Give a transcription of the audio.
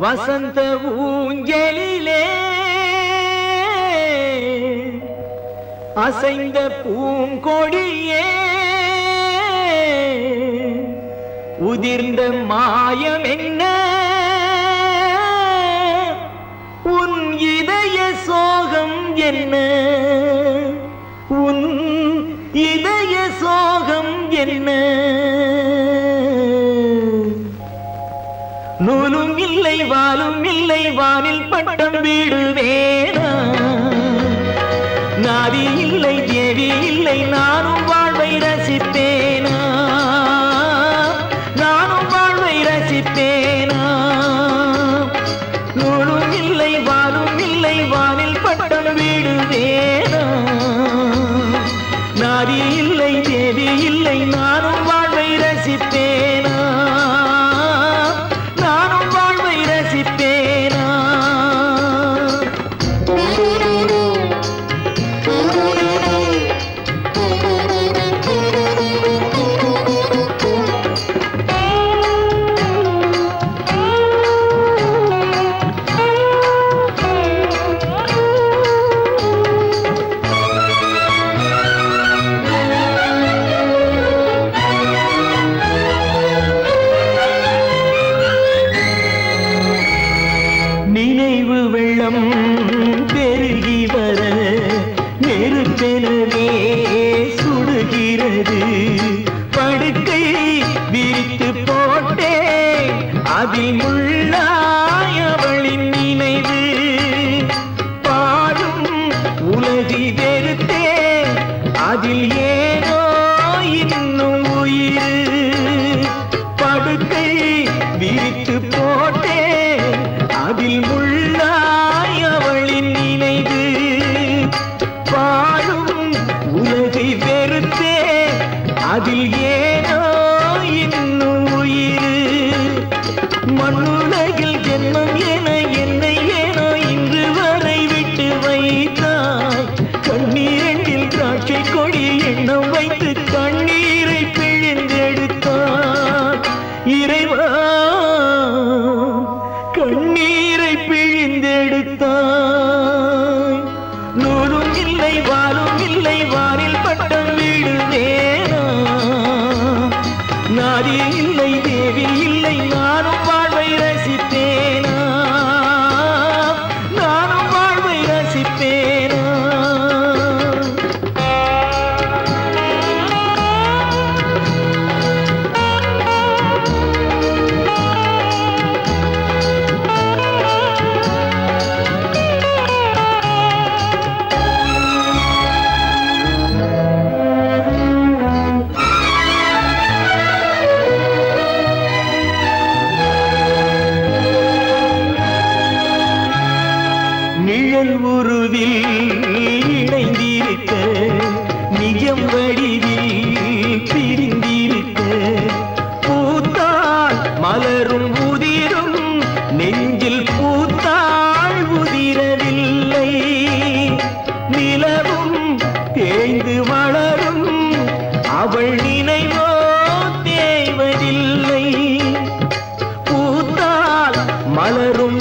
வசந்த ஊஞ்சலிலே அசைந்த பூங்கொடியே உதிர்ந்த மாயம் என்ன உன் இதய சோகம் என்ன உன் இதய சோகம் என்ன நூலும் இல்லை வாலும் இல்லை வானில் பட்டம் வீடு வேணா நாதி இல்லை தேவி இல்லை நானும் வாழ்வை ரசிப்பேனா நானும் வாழ்வை ரசிப்பேனா நூலும் இல்லை வாலும் இல்லை வானில் பட்டம் வீடு வேணா நாதி இல்லை தேவி இல்லை நானும் வாழ்வை ரசிப்பேனா நினைவு வெள்ளம் பெருகி வர நெருப்பெனவே சுடுகிறது படுக்கை விரித்து போட்டே அதில் உள்ளாய் அவளின் நினைவு பாடும் உலகி வெறுத்தே அதில் ஏனோ இன்னும் உயிர் படுக்கை விரித்து போட்டே அதில் உள்ளாய் அவளின் நினைவு வாழும் உலகை வெறுத்தே அதில் ஏனோ இன்னும் உயிர் மண்ணுலகில் ஜென்மம் என என்னை ஏனோ இன்று வரை விட்டு வைத்தாய் கண்ணீரில் திராட்சை கொடி எண்ணம் வைத்து கண்ணீரை பிழிந்தெடுத்தாய் இறைவா கண்ணீரை பிழிந்தெடுத்தாய் நூலும் இல்லை வாலும் இல்லை வானில் பட்டம் வீடு வேணா நாதி இல்லை தேவி இல்லை நானும் வாழ்வை ரசிப்பேனா நானும் வாழ்வை ரசிப்பேனா நிழல் உருவில் இணைந்திருக்க நிஜம் வடிவில் பிரிந்திருக்க பூத்தாள் மலரும் உதிரும் நெஞ்சில் பூத்தாள் உதிரவில்லை நிலவும் தேய்ந்து வளரும் அவள் நினைவோ தேய்வதில்லை பூத்தாள் மலரும்